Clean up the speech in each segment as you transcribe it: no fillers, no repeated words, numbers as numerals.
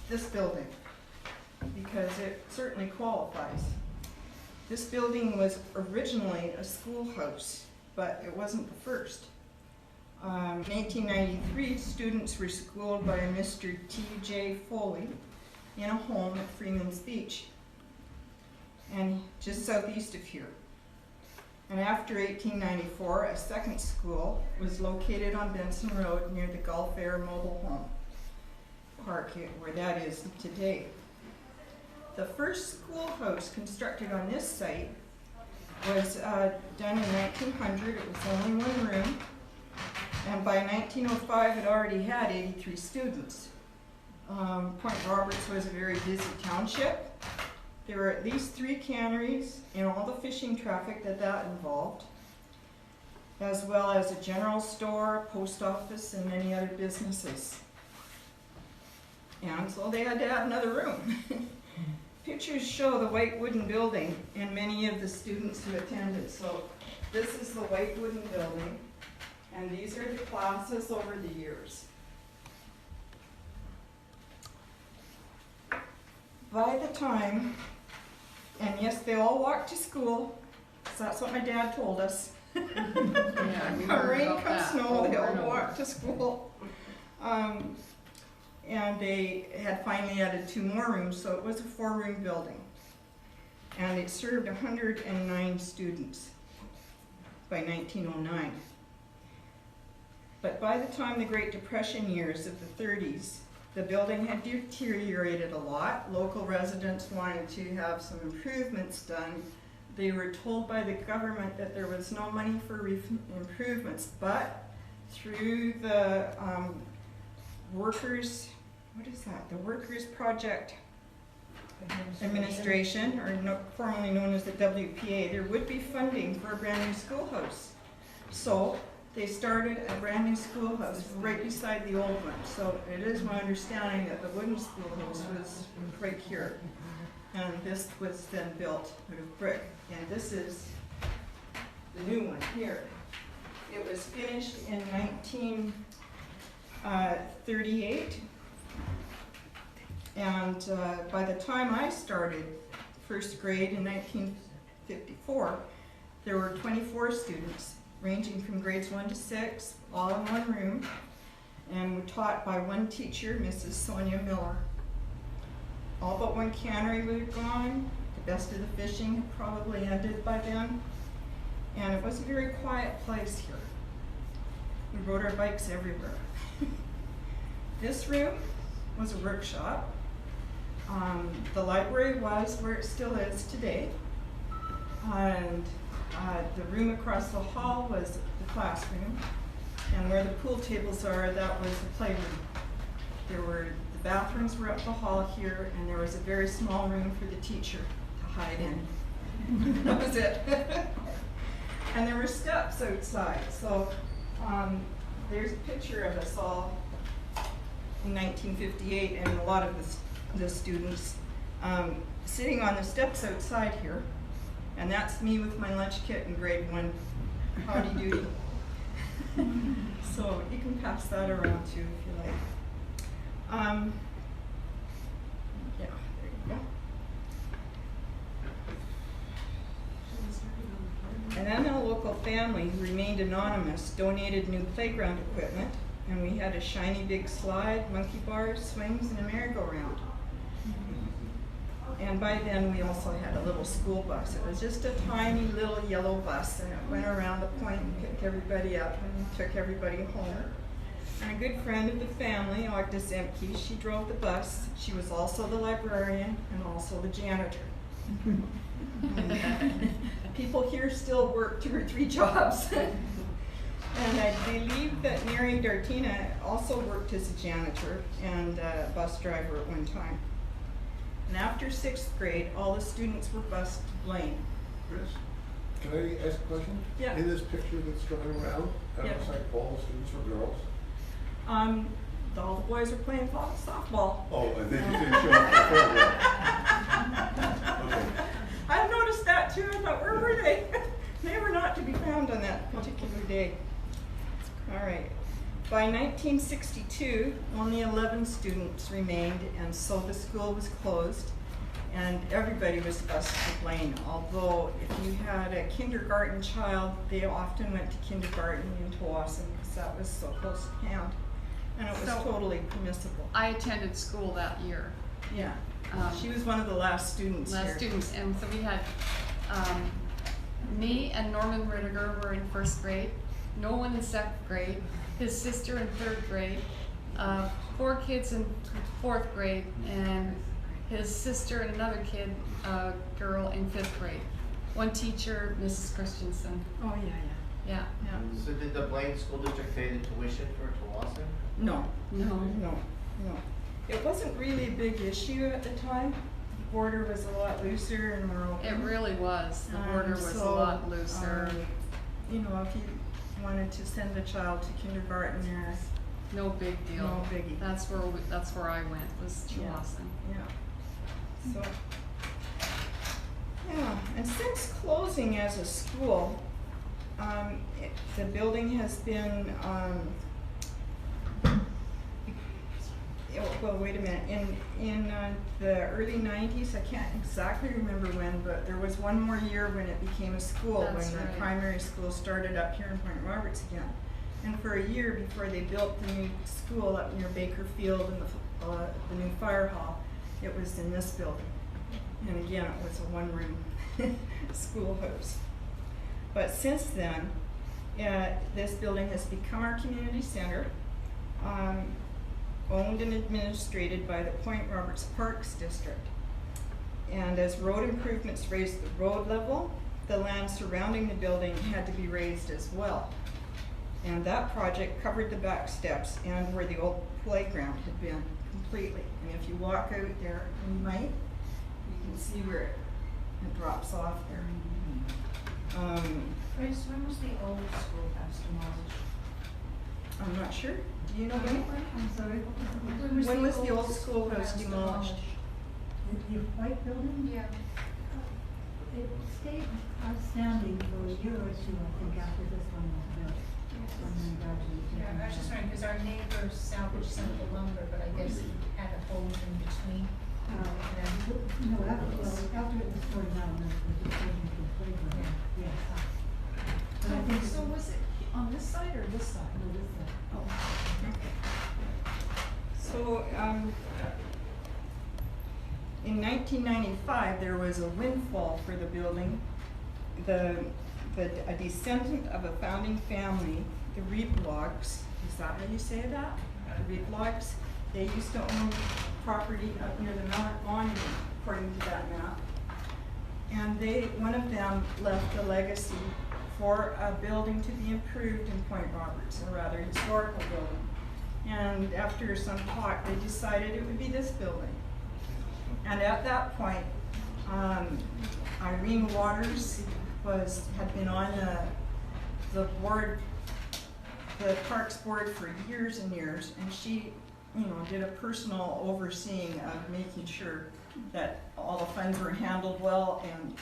this building because it certainly qualifies. This building was originally a schoolhouse, but it wasn't the first. In 1893, students were schooled by a Mr. T.J. Foley in a home at Freeman's Beach, and just southeast of here. And after 1894, a second school was located on Benson Road near the Gulf Air Mobile Home Park, where that is today. The first schoolhouse constructed on this site was done in 1900. It was only one room, and by 1905 it already had 83 students. Point Roberts was a very busy township. There were at least 3 canneries and all the fishing traffic that involved, as well as a general store, post office, and many other businesses. And so they had to have another room. Pictures show the white wooden building and many of the students who attended. So this is the white wooden building, and these are the classes over the years. By the time, and yes, they all walked to school, so that's what my dad told us. Yeah, we Come heard rain, about come that snow, over they and all over. walked to school. And they had finally added 2 more rooms, so it was a 4-room building. And it served 109 students by 1909. But by the time the Great Depression years of the 30s, the building had deteriorated a lot. Local residents wanted to have some improvements done. They were told by the government that there was no money for improvements, but through the workers, what is that? The Workers Project Administration, or formerly known as the WPA, there would be funding for a brand new schoolhouse. So they started a brand new schoolhouse right beside the old one. So it is my understanding that the wooden schoolhouse was right here. And this was then built out of brick. And this is the new one here. It was finished in 1938. And by the time I started first grade in 1954, there were 24 students, ranging from grades 1 to 6, all in one room, and were taught by one teacher, Mrs. Sonia Miller. All but one cannery was gone. The best of the fishing had probably ended by then. And it was a very quiet place here. We rode our bikes everywhere. This room was a workshop. The library was where it still is today. And the room across the hall was the classroom. And where the pool tables are, that was the playroom. The bathrooms were up the hall here, and there was a very small room for the teacher to hide in. That was it. And there were steps outside. So there's a picture of us all in 1958, and a lot of the students sitting on the steps outside here. And that's me with my lunch kit in grade 1, howdy doody. So you can pass that around too if you like. Yeah, there you go. And then a local family who remained anonymous donated new playground equipment, and we had a shiny big slide, monkey bars, swings, and a merry-go-round. And by then we also had a little school bus. It was just a tiny little yellow bus, and it went around the point and picked everybody up and took everybody home. And a good friend of the family, Agda Zemke, she drove the bus. She was also the librarian and also the janitor. People here still work 2 or 3 jobs. And I believe that Mary Dartina also worked as a janitor and a bus driver at one time. And after 6th grade, all the students were bused to Blaine. Chris, can I ask a question? Yeah. In this picture that's going around, Yeah. looks like all the students were girls. All the boys were playing softball. Oh, and then you didn't show up for photograph. Okay. I've noticed that too. I thought, where were they? They were not to be found on that particular day. All right. By 1962, only 11 students remained, and so the school was closed, and everybody was thus to blame. Although if you had a kindergarten child, they often went to kindergarten in Tawasin because that was so close at hand, and it was So- totally permissible. I attended school that year. Yeah, Um, she was one of the last students here. Last students, and so we had, me and Norman Rittiger were in first grade, no one in second grade, his sister in third grade, 4 kids in fourth grade, and his sister and another kid, girl in 5th grade. One teacher, Mrs. Christensen, Oh, yeah, yeah. yeah. So did the Blaine School District pay the tuition for Tawasin? No, No, no. It wasn't really a big issue at the time. The border was a lot looser and more open. it really was, the border was a lot looser, You know, if you wanted to send a child to kindergarten there, no big deal. no biggie. That's where I went, was Yeah. Chawassen. Yeah. So, yeah, and since closing as a school, the building has been, well, wait a minute, in the early 90s, I can't exactly remember when, but there was one more year when it became a school, That's when the right. primary school started up here in Point Roberts again. And for a year before they built the new school up near Baker Field and the new fire hall, it was in this building. And again, it was a one-room schoolhouse. But since then, this building has become our community center, owned and administrated by the Point Roberts Parks District. And as road improvements raised the road level, the land surrounding the building had to be raised as well. And that project covered the back steps and where the old playground had been completely. And if you walk out there, and you might, you can see where it drops off there. Chris, when was the old schoolhouse demolished? I'm not sure. Do you know when? I'm sorry? When was the old schoolhouse demolished? The white building, Yeah. it stayed outstanding for a year or two, I think, after this one was built. And then gradually Yeah, taken I was just down. wondering, because our neighbor salvaged some of the lumber, but I guess it had a hole in between. No, after it was torn down, the decision to playground, yes. But I think. So was it on this side or this side? No, this side. So, in 1995, there was a windfall for the building. A descendant of a founding family, the Reeblogs, is that how you say that? The Reeblogs, they used to own property up near the Mount Monument, according to that map. And one of them left a legacy for a building to be improved in Point Roberts, a rather historical building. And after some talk, they decided it would be this building. And at that point, Irene Waters had been on the board, the Parks Board for years and years, and she, did a personal overseeing of making sure that all the funds were handled well and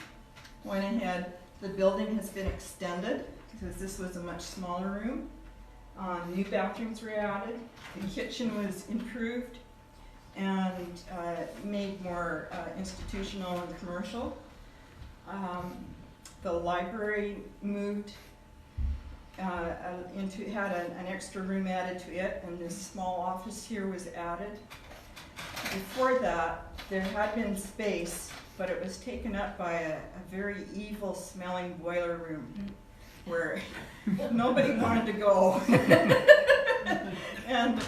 went ahead. The building has been extended because this was a much smaller room. New bathrooms were added, the kitchen was improved and made more institutional and commercial. The library moved had an extra room added to it, and this small office here was added. Before that, there had been space, but it was taken up by a very evil smelling boiler room where nobody wanted to go. And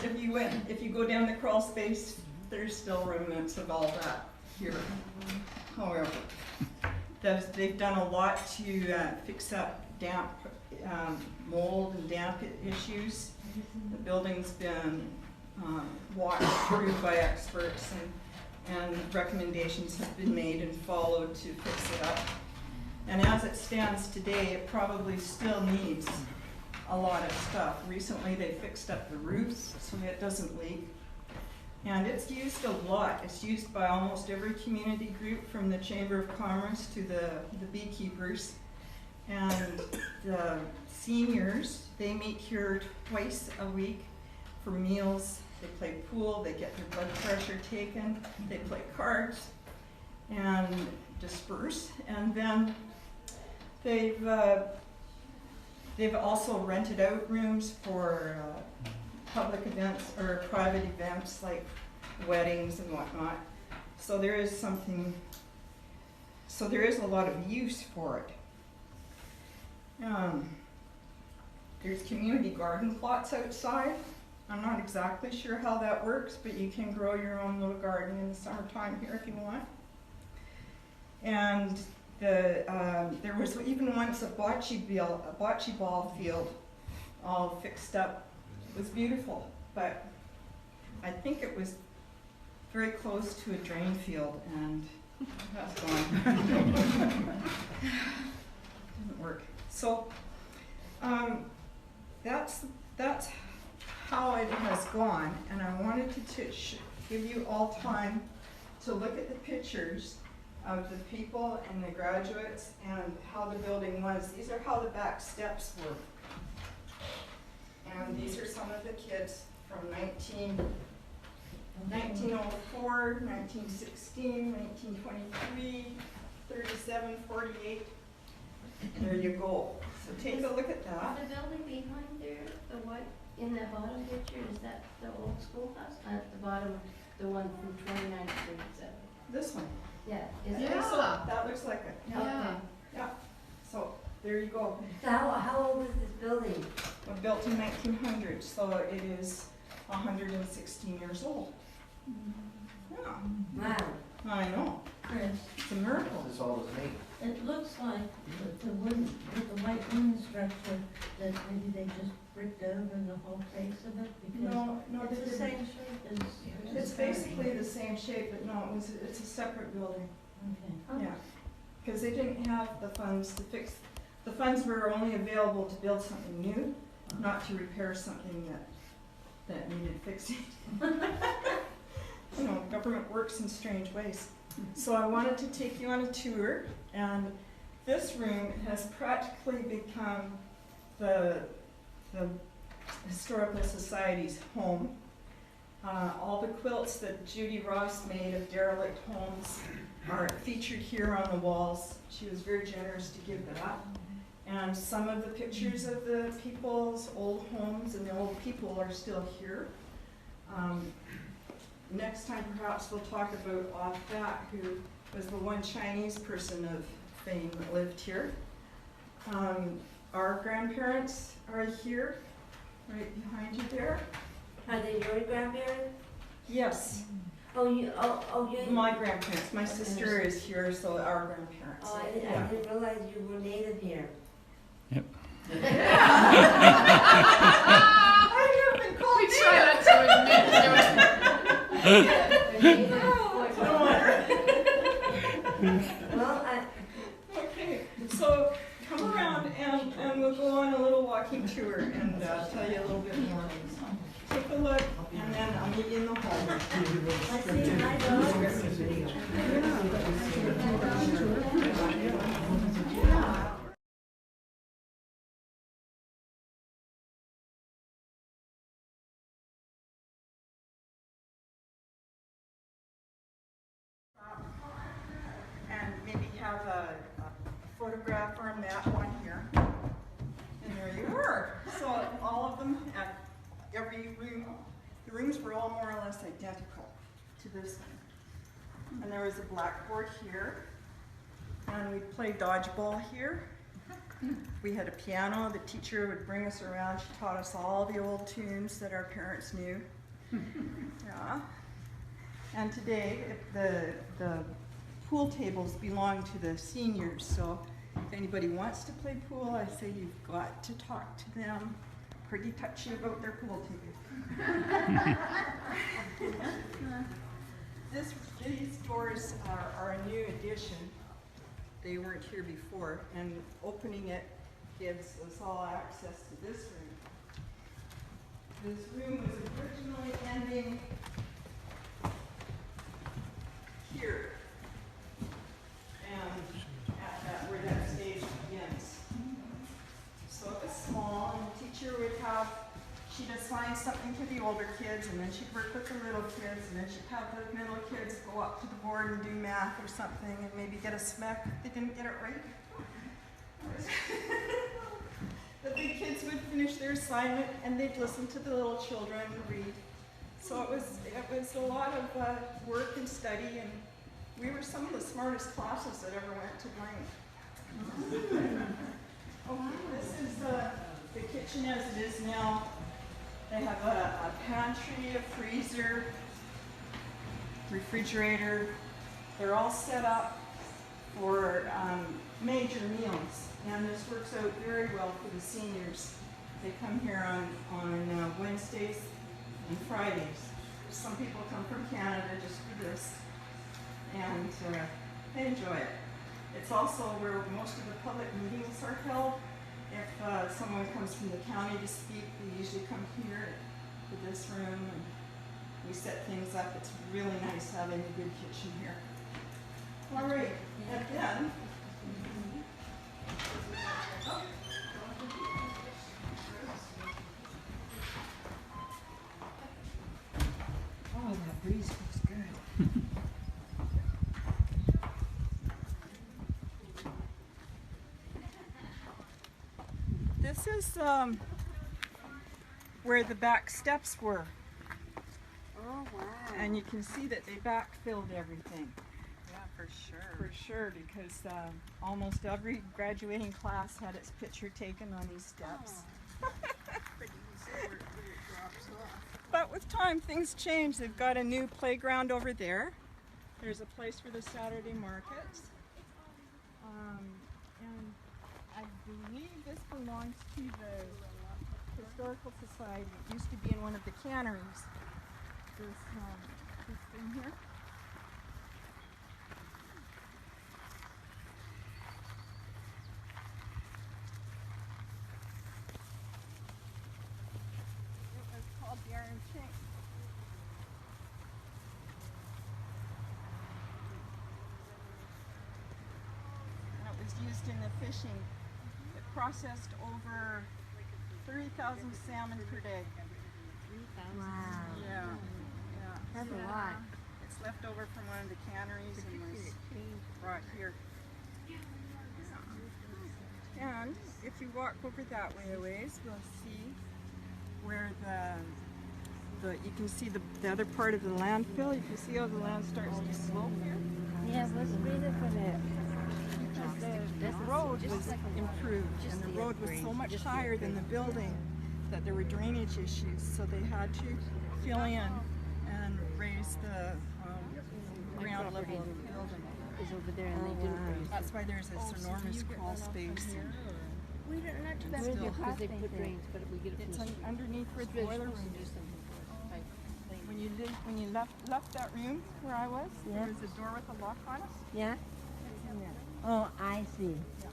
if you go down the crawl space, there's still remnants of all that here. However, they've done a lot to fix up damp, mold and damp issues. The building's been walked through by experts, and recommendations have been made and followed to fix it up. And as it stands today, it probably still needs a lot of stuff. Recently, they fixed up the roofs so it doesn't leak. And it's used a lot. It's used by almost every community group, from the Chamber of Commerce to the beekeepers. And the seniors, they meet here twice a week for meals, they play pool, they get their blood pressure taken, they play cards and disperse. And then they've also rented out rooms for public events or private events like weddings and whatnot. So there is a lot of use for it. There's community garden plots outside. I'm not exactly sure how that works, but you can grow your own little garden in the summertime here if you want. And there was even once a bocce ball field all fixed up. It was beautiful, but I think it was very close to a drain field, and that's gone. Didn't work. So that's how it has gone, and I wanted to give you all time to look at the pictures of the people and the graduates and how the building was. These are how the back steps were. And these are some of the kids from 1904, 1916, 1923, 37, 48. There you go. So take a look at that. The building behind there, the white, in the bottom picture, is that the old schoolhouse? At the bottom, the one from 29 to 37. This one. Yeah, is Yeah. it? So that looks like it. Yeah. Yeah. So there you go. So how old is this building? Built in 1900, so it is 116 years old. Yeah, Wow. I know. Chris, It's a miracle. This all is me. it looks like with the wooden, with the white wooden structure, that maybe they just bricked over the whole face of it, because No, they it's the didn't. same shape as. It's basically the same shape, but no, it's a separate building. Okay. Yeah, because they didn't have the funds to fix. The funds were only available to build something new, not to repair something that needed fixing. You know, government works in strange ways. So I wanted to take you on a tour, and this room has practically become the Historical Society's home. All the quilts that Judy Ross made of derelict homes are featured here on the walls. She was very generous to give that. And some of the pictures of the people's old homes and the old people are still here. Next time perhaps we'll talk about Odd Fat, who was the one Chinese person of fame that lived here. Our grandparents are here, right behind you there. Are they your grandparents? Yes, Oh, you. my grandparents. My sister is here, so our grandparents. Oh, I Yeah. didn't realize you were native here. I have been called We try not to admit to it. Well, Okay, so come around and we'll go on a little walking tour and tell you a little bit more. Take a look, and then I'll meet you in the hall. I see my dog. And maybe have a photograph on that one here. And there you are. So all of them at every room, the rooms were all more or less identical to this one. And there was a blackboard here. And we played dodgeball here. We had a piano. The teacher would bring us around. She taught us all the old tunes that our parents knew. Yeah. And today, the pool tables belong to the seniors, so if anybody wants to play pool, I say you've got to talk to them. Pretty touchy about their pool tables. These doors are a new addition. They weren't here before, and opening it gives us all access to this room. This room was originally ending here, and at where that stage begins. So it was small, and the teacher would have, she'd assign find something for the older kids, and then she'd work with the little kids, and then she'd have the middle kids go up to the board and do math or something, and maybe get a smack if they didn't get it right. The big kids would finish their assignment, and they'd listen to the little children read. So it was a lot of work and study, and we were some of the smartest classes that ever went to Blank. Okay, this is the kitchen as it is now. They have a pantry, a freezer, refrigerator. They're all set up for major meals, and this works out very well for the seniors. They come here on Wednesdays and Fridays. Some people come from Canada just for this, and they enjoy it. It's also where most of the public meetings are held. If someone comes from the county to speak, they usually come here to this room, and we set things up. It's really nice having a good kitchen here. All right, and then, Oh, that breeze feels good. this is where the back steps were. Oh, wow. And you can see that they backfilled everything. Yeah, for sure. For sure, because almost every graduating class had its picture taken on these steps. But with time, things change. They've got a new playground over there. There's a place for the Saturday markets. And I believe this belongs to the Historical Society. It used to be in one of the canneries. This thing here. It was called the Iron Chink. And it was used in the fishing. It processed over 30,000 salmon per day. Wow. Yeah. That's a lot. It's left over from one of the canneries and was brought here. And if you walk over that way a ways, we'll see where you can see the other part of the landfill. You can see how the land starts to slope here. Yeah, let's read it for that. The road was improved, and the road was so much higher than the building that there were drainage issues, so they had to fill in and raise the ground level of the building. Is over there and they didn't. That's why there's this enormous crawl space. We don't not too bad Still- because they put drains, but we get it It's from the underneath where the boiler room is. When you left that room where I was, Yeah. there was a door with a lock on it. Yeah? It's in there. Oh, I see. So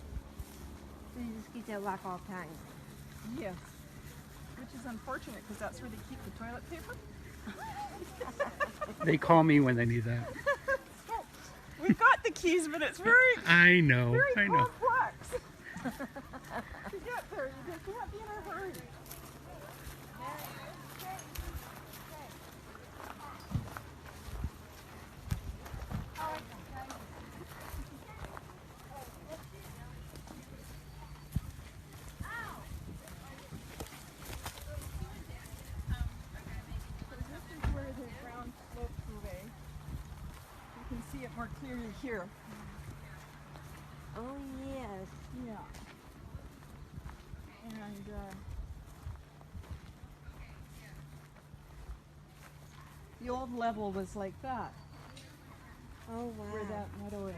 you just keep that lock all the time. Yes. Which is unfortunate because that's where they keep the toilet paper. They call me when they need that. We've got the keys, but it's very, I know. very I know. complex. To get there, you just can't be in a hurry. So this is where the ground slopes away. You can see it more clearly here. Oh, yes. Yeah. And the old level was like that, Oh, wow. where that meadow is.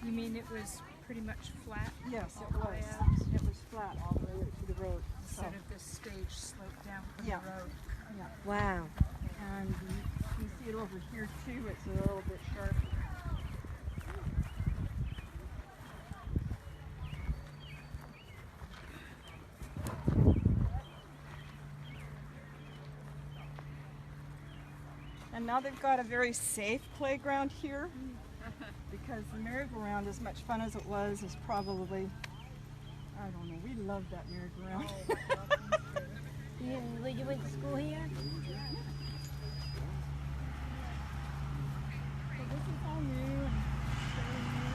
You mean it was pretty much flat Yes, all it the was. way up It was flat all the way to the road. So, instead of this stage sloped down from Yeah. the road? yeah. Wow. And you can see it over here too. It's a little bit sharp. And now they've got a very safe playground here because the merry-go-round, as much fun as it was, is probably, I don't know, we loved that merry-go-round. You went to school here? So this is all new and fairly new.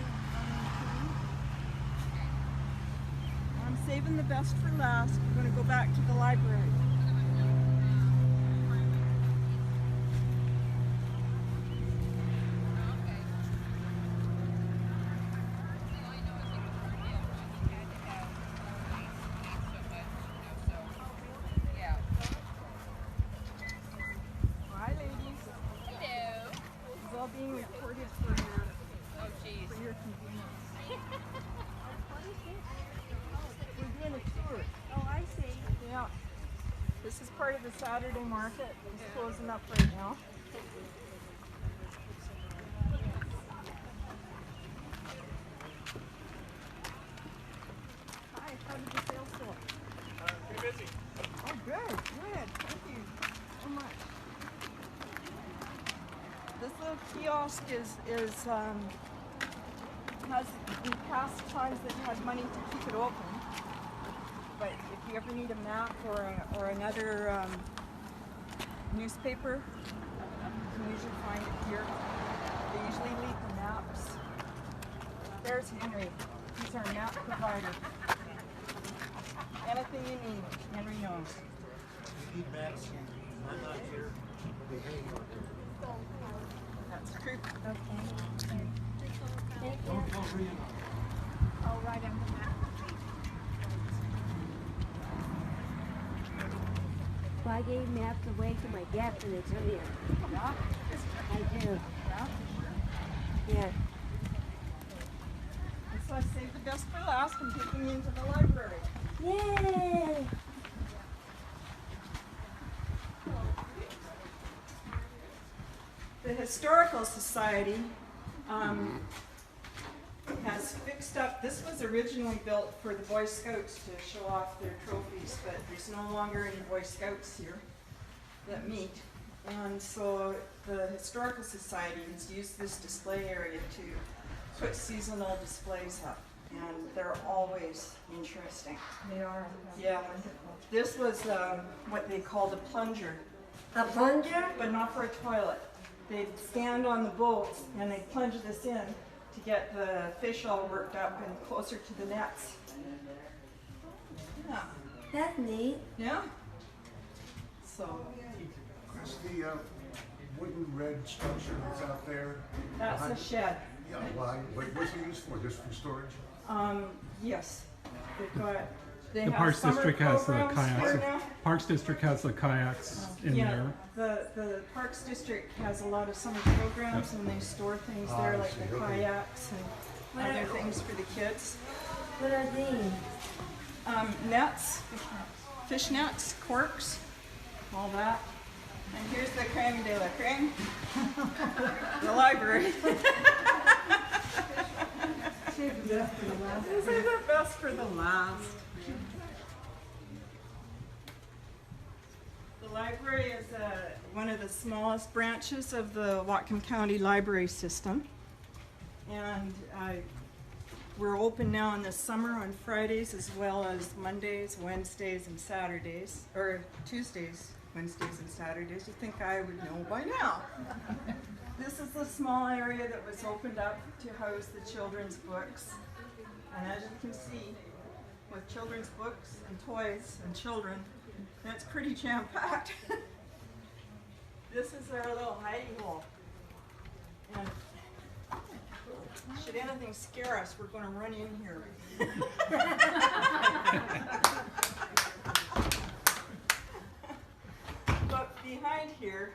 I'm saving the best for last. We're going to go back to the library. Hi, ladies. Hello. This is all being recorded for your convenience. We're doing a tour. Oh, I see. Yeah. This is part of the Saturday market. It's closing up right now. Hi, how did the sales go? Pretty busy. Oh, good, good. Thank you so much. This little kiosk has in past times they've had money to keep it open. But if you ever need a map or another newspaper, you can usually find it here. They usually leave the maps. There's Henry. He's our map provider. Anything you need, Henry knows. You need maps. I'm not here. That's true. Okay. Don't read it. I'll write on the map. Well, I gave maps away to my guests and it's in here. Yeah. I do. Yeah. Yeah. And so I saved the best for last and taking you into the library. Yay! The Historical Society has fixed up, this was originally built for the Boy Scouts to show off their trophies, but there's no longer any Boy Scouts here that meet. And so the Historical Society has used this display area to put seasonal displays up. And they're always interesting. They are. Yeah, this was what they called a plunger, A plunger? but not for a toilet. They'd stand on the boats and they'd plunge this in to get the fish all worked up and closer to the nets. Yeah. That's neat. Yeah. So Chris, the wooden red structure that's out there. that's a shed. Yeah, why? What's it used for? Just for storage? Yes. They The have Parks summer District has the programs here kayaks. now. Parks District has the kayaks in Yeah, there. the Parks District has a lot of summer programs and they store things Ah, there I like see, the okay. kayaks and other things for the kids. What are these? Nets, fish nets, corks, all that. And here's the creme de la creme, the library. Save the best for the last. Save the best for the last. The library is one of the smallest branches of the Whatcom County Library System. And we're open now in the summer on Fridays as well as Mondays, Wednesdays, and Saturdays, or Tuesdays, Wednesdays, and Saturdays. You'd think I would know by now. This is the small area that was opened up to house the children's books. And as you can see, with children's books and toys and children, that's pretty jam-packed. This is our little hidey hole. And should anything scare us, we're going to run in here. But behind here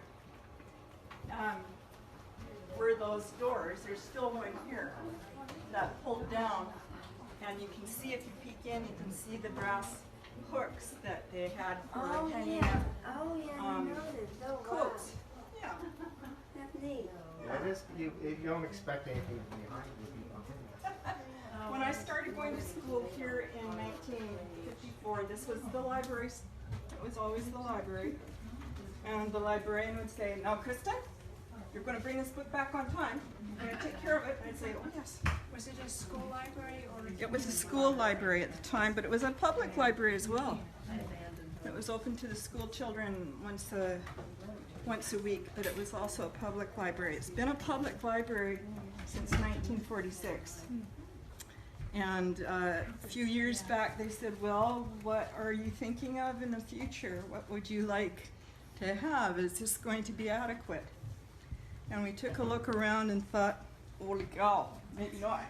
were those doors. There's still one here that pulled down. And you can see, if you peek in, you can see the brass hooks that they had for Oh, hanging yeah. up Oh, yeah, I noticed. Oh, wow. coats. Yeah. That's neat. Yeah, it is. You don't expect anything behind it. When I started going to school here in 1954, this was the library. It was always the library. And the librarian would say, "Now, Kristen, you're going to bring this book back on time. You're going to take care of it." And I'd say, "Oh, yes." Was it a school library or? It was a school library at the time, but it was a public library as well. It was open to the school children once a week, but it was also a public library. It's been a public library since 1946. And a few years back they said, well, what are you thinking of in the future? What would you like to have? Is this going to be adequate? And we took a look around and thought, holy cow, maybe not.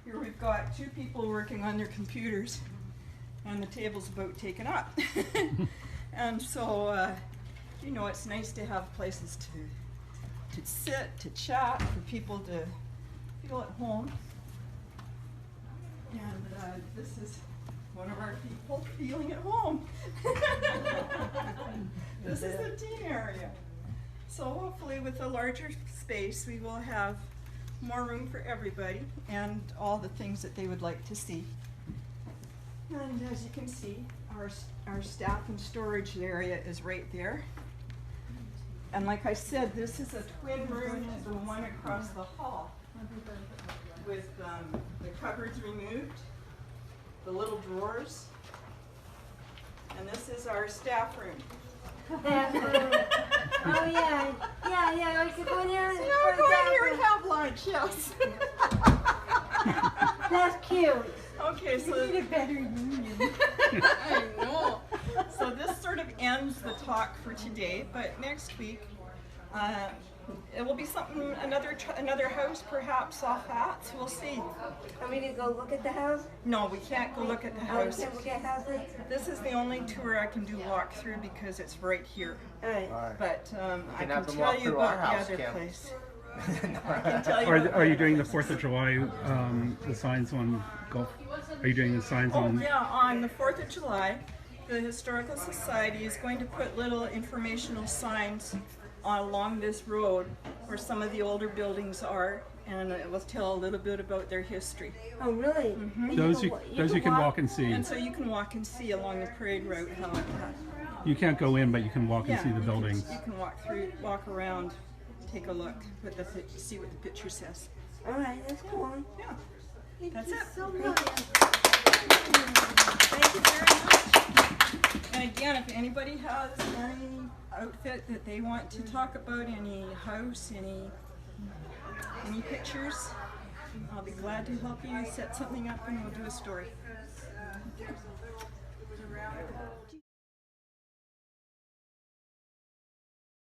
Here we've got 2 people working on their computers and the table's about taken up. And so, you know, it's nice to have places to sit, to chat, for people to feel at home. And this is one of our people feeling at home. This is the teen area. So hopefully with a larger space we will have more room for everybody and all the things that they would like to see. And as you can see, our staff and storage area is right there. And like I said, this is a twin room to the one across the hall, with the cupboards removed, the little drawers, and this is our staff room. Oh yeah, yeah. We could go in there. So now we're going here and have lunch. Yes. That's cute. Okay, so We need a better union. I know. So this sort of ends the talk for today, but next week it will be something, another house perhaps off that, so we'll see. Are we gonna go look at the house? No, we can't go look at the Oh, we house. can't look at houses? This is the only tour I can do walk through because it's right here. Alright. Alright. But I can can have them tell walk you through our about the house, other Kim. place. I can tell you Are, about are you the doing the other 4th of July, the signs on Gulf? Are you doing the signs Oh on? yeah, on the 4th of July, the Historical Society is going to put little informational signs along this road where some of the older buildings are, and it will tell a little bit about their history. Oh really? Those you can walk and see. And so you can walk and see along the parade route how it has. You can't go in, but you can walk and Yeah, see the you can- buildings. You can walk through, walk around, take a look, see what the picture says. Alright, let's go on. Yeah, that's it. So much. Thank you very much. And again, if anybody has any outfit that they want to talk about, any house, any pictures, I'll be glad to help you set something up and we'll do a story.